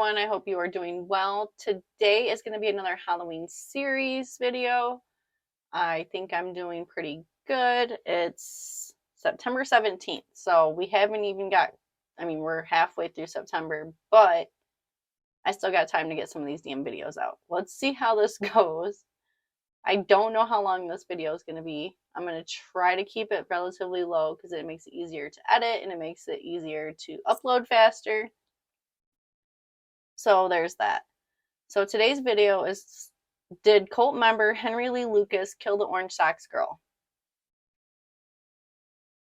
everyone. I hope you are doing well. Today is going to be another Halloween series video. I think I'm doing pretty good. It's September 17th, so we haven't even got, we're halfway through September, but I still got time to get some of these damn videos out. Let's see how this goes. I don't know how long this video is going to be. I'm going to try to keep it relatively low because it makes it easier to edit and it makes it easier to upload faster. So there's that. So today's video is, did cult member Henry Lee Lucas kill the Orange Socks girl?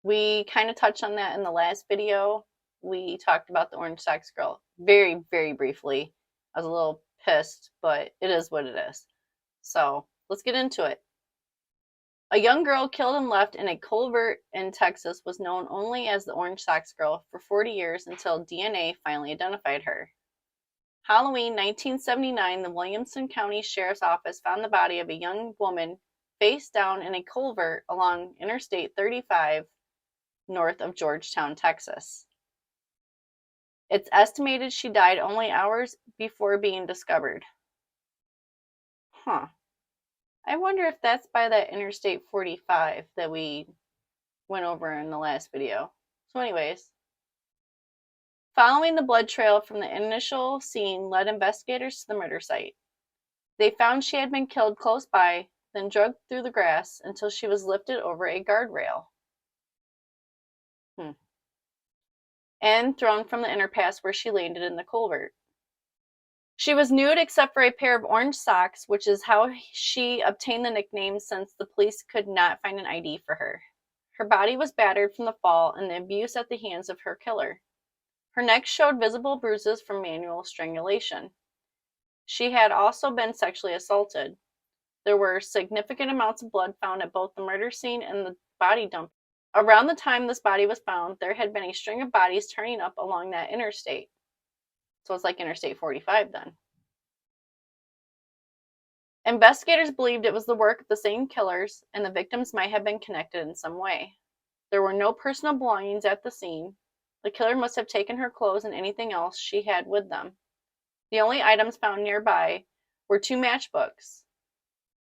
We kind of touched on that in the last video. We talked about the Orange Socks girl very, very briefly. I was a little pissed, but it is what it is. So let's get into it. A young girl killed and left in a culvert in Texas was known only as the Orange Socks girl for 40 years until DNA finally identified her. Halloween 1979, the Williamson County Sheriff's Office found the body of a young woman face down in a culvert along Interstate 35 north of Georgetown, Texas. It's estimated she died only hours before being discovered. I wonder if that's by that Interstate 45 that we went over in the last video. So anyways, following the blood trail from the initial scene led investigators to the murder site. They found she had been killed close by, then dragged through the grass until she was lifted over a guardrail. And thrown from the underpass where she landed in the culvert. She was nude except for a pair of orange socks, which is how she obtained the nickname since the police could not find an ID for her. Her body was battered from the fall and the abuse at the hands of her killer. Her neck showed visible bruises from manual strangulation. She had also been sexually assaulted. There were significant amounts of blood found at both the murder scene and the body dump. Around the time this body was found, there had been a string of bodies turning up along that interstate. So it's like Interstate 45 then. Investigators believed it was the work of the same killers and the victims might have been connected in some way. There were no personal belongings at the scene. The killer must have taken her clothes and anything else she had with them. The only items found nearby were 2 matchbooks.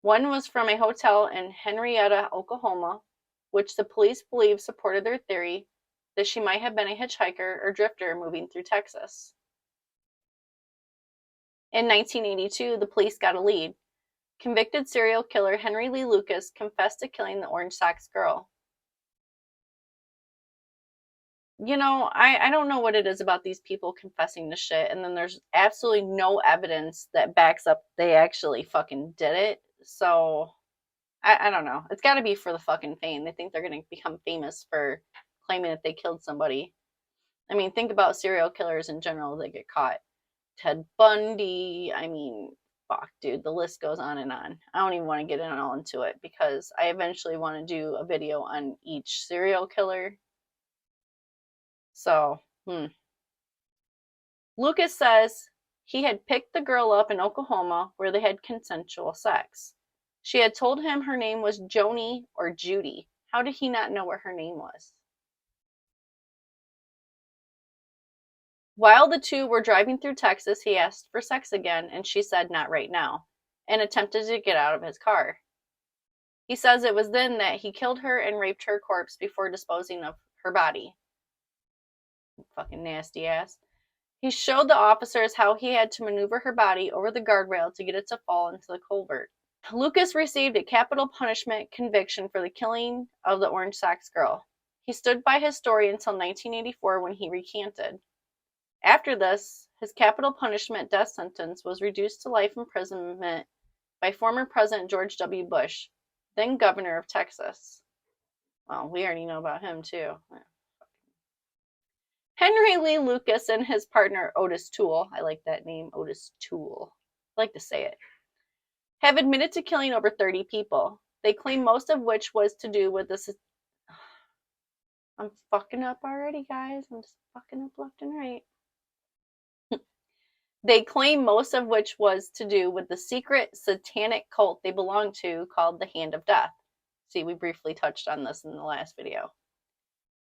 One was from a hotel in Henrietta, Oklahoma, which the police believe supported their theory that she might have been a hitchhiker or drifter moving through Texas. In 1982, the police got a lead. Convicted serial killer Henry Lee Lucas confessed to killing the Orange Socks girl. You know, I don't know what it is about these people confessing to shit, and then there's absolutely no evidence that backs up they actually fucking did it. So, I don't know. It's got to be for the fucking fame. They think they're going to become famous for claiming that they killed somebody. I mean, think about serial killers in general that get caught. Ted Bundy, fuck, dude, the list goes on and on. I don't even want to get all into it because I eventually want to do a video on each serial killer. So, Lucas says he had picked the girl up in Oklahoma where they had consensual sex. She had told him her name was Joni or Judy. How did he not know what her name was? While the two were driving through Texas, he asked for sex again, and she said not right now, and attempted to get out of his car. He says it was then that he killed her and raped her corpse before disposing of her body. Fucking nasty ass. He showed the officers how he had to maneuver her body over the guardrail to get it to fall into the culvert. Lucas received a capital punishment conviction for the killing of the Orange Socks girl. He stood by his story until 1984 when he recanted. After this, his capital punishment death sentence was reduced to life imprisonment by former President George W. Bush, then governor of Texas. Well, we already know about him too. Henry Lee Lucas and his partner Otis Toole, I like that name, Otis Toole, I like to say it, have admitted to killing over 30 people. They claim most of which was to do with this. I'm fucking up already, guys. I'm just fucking up left and right. They claim most of which was to do with the secret satanic cult they belong to called the Hand of Death. See, we briefly touched on this in the last video.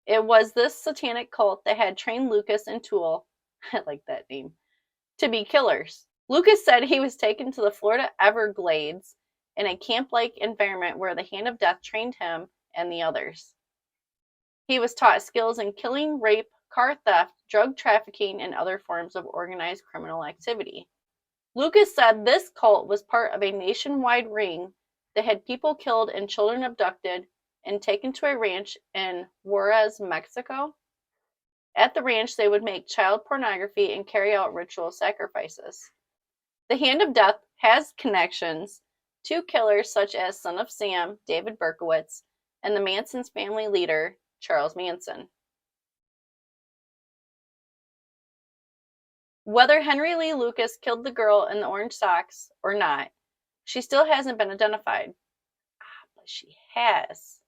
It was this satanic cult that had trained Lucas and Toole, I like that name, to be killers. Lucas said he was taken to the Florida Everglades in a camp-like environment where the Hand of Death trained him and the others. He was taught skills in killing, rape, car theft, drug trafficking, and other forms of organized criminal activity. Lucas said this cult was part of a nationwide ring that had people killed and children abducted and taken to a ranch in Juarez, Mexico. At the ranch, they would make child pornography and carry out ritual sacrifices. The Hand of Death has connections to killers such as Son of Sam, David Berkowitz, and the Manson's family leader, Charles Manson. Whether Henry Lee Lucas killed the girl in the orange socks or not, she still hasn't been identified. But she has.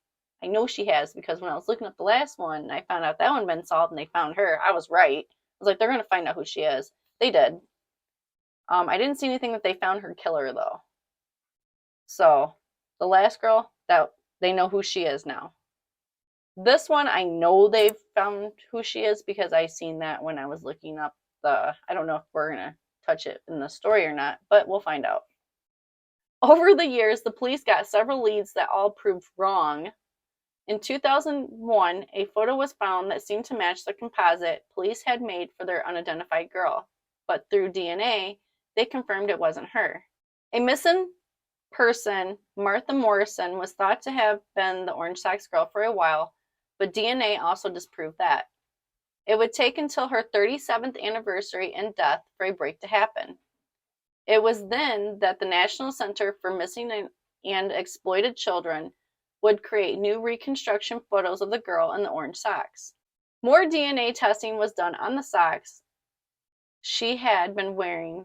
I know she has because when I was looking up the last one, I found out that one had been solved and they found her. I was right. I was like, they're going to find out who she is. They did. I didn't see anything that they found her killer, though. So, the last girl, that they know who she is now. This one, I know they've found who she is because I seen that when I was looking up I don't know if we're going to touch it in the story or not, but we'll find out. Over the years, the police got several leads that all proved wrong. In 2001, a photo was found that seemed to match the composite police had made for their unidentified girl, but through DNA, they confirmed it wasn't her. A missing person, Martha Morrison, was thought to have been the Orange Sox girl for a while, but DNA also disproved that. It would take until her 37th anniversary and death for a break to happen. It was then that the National Center for Missing and Exploited Children would create new reconstruction photos of the girl in the orange socks. More DNA testing was done on the socks she had been wearing.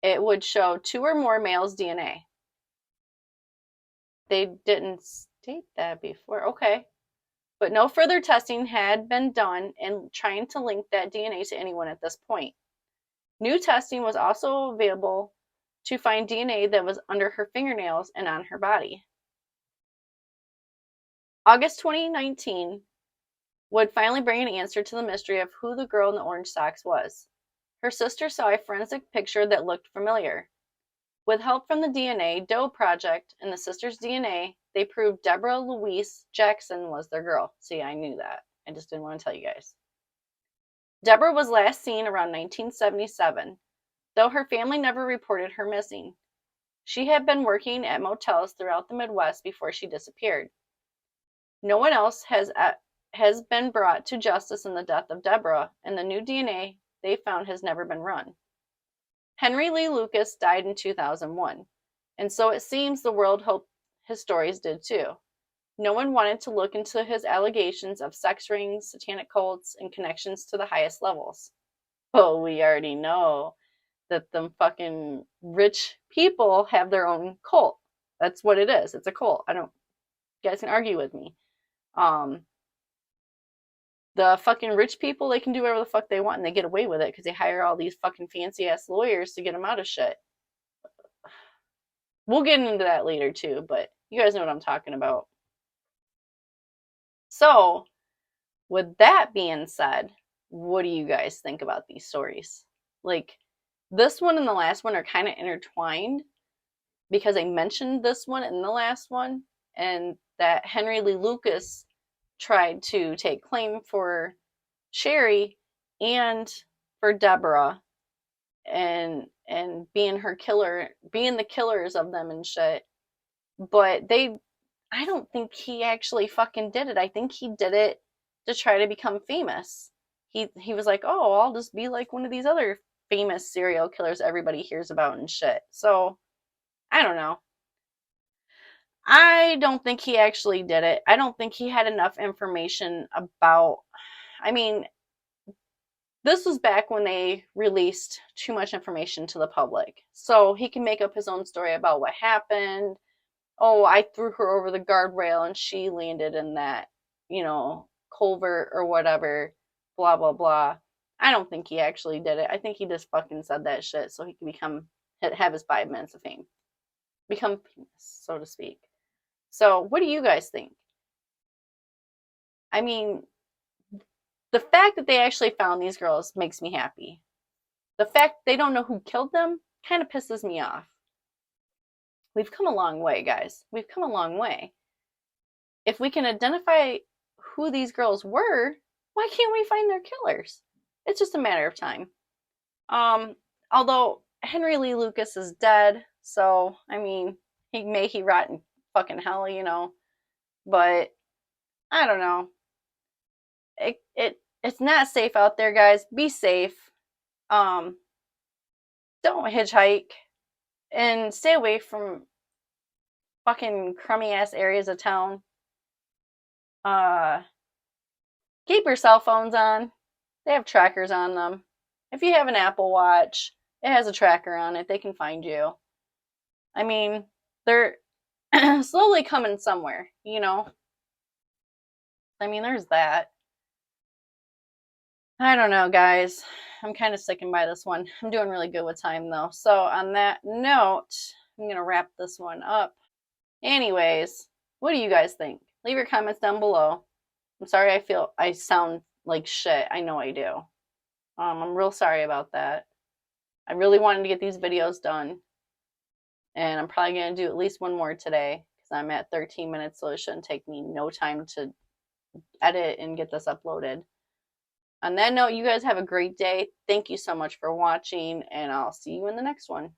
It would show 2 or more males' DNA. They didn't state that before. Okay. But no further testing had been done in trying to link that DNA to anyone at this point. New testing was also available to find DNA that was under her fingernails and on her body. August 2019 would finally bring an answer to the mystery of who the girl in the orange socks was. Her sister saw a forensic picture that looked familiar. With help from the DNA Doe Project and the sisters' DNA, they proved Deborah Louise Jackson was their girl. See, I knew that. I just didn't want to tell you guys. Deborah was last seen around 1977, though her family never reported her missing. She had been working at motels throughout the Midwest before she disappeared. No one else has been brought to justice in the death of Deborah, and the new DNA they found has never been run. Henry Lee Lucas died in 2001, and so it seems the world hoped his stories did too. No one wanted to look into his allegations of sex rings, satanic cults, and connections to the highest levels. Well, we already know that them fucking rich people have their own cult. That's what it is. It's a cult. You guys can argue with me. The fucking rich people, they can do whatever the fuck they want and they get away with it because they hire all these fucking fancy ass lawyers to get them out of shit. We'll get into that later too, but you guys know what I'm talking about. So, with that being said, what do you guys think about these stories? Like, this one and the last one are kind of intertwined because I mentioned this one in the last one, and that Henry Lee Lucas tried to take claim for Sherry and for Deborah and being her killer, being the killers of them and shit. But I don't think he actually fucking did it. I think he did it to try to become famous. He was like, oh, I'll just be like one of these other famous serial killers everybody hears about and shit. So, I don't know. I don't think he actually did it. I don't think he had enough information about, I mean, this was back when they released too much information to the public. So he can make up his own story about what happened. Oh, I threw her over the guardrail and she landed in that, culvert or whatever, blah, blah, blah. I don't think he actually did it. I think he just fucking said that shit so he can have his 5 minutes of fame. Become famous, so to speak. So, what do you guys think? I mean, the fact that they actually found these girls makes me happy. The fact they don't know who killed them kind of pisses me off. We've come a long way, guys. We've come a long way. If we can identify who these girls were, why can't we find their killers? It's just a matter of time. Although Henry Lee Lucas is dead, so I mean, he rot in fucking hell, you know. But I don't know. It's not safe out there, guys. Be safe. Don't hitchhike and stay away from fucking crummy ass areas of town. Keep your cell phones on. They have trackers on them. If you have an Apple Watch, it has a tracker on it. They can find you. I mean, they're slowly coming somewhere, you know? I mean, there's that. I don't know, guys. I'm kind of sticking by this one. I'm doing really good with time, though. So, on that note, I'm going to wrap this one up. Anyways, what do you guys think? Leave your comments down below. I'm sorry I sound like shit. I know I do. I'm real sorry about that. I really wanted to get these videos done. And I'm probably going to do at least one more today because I'm at 13 minutes, so it shouldn't take me no time to edit and get this uploaded. On that note, you guys have a great day. Thank you so much for watching, and I'll see you in the next one.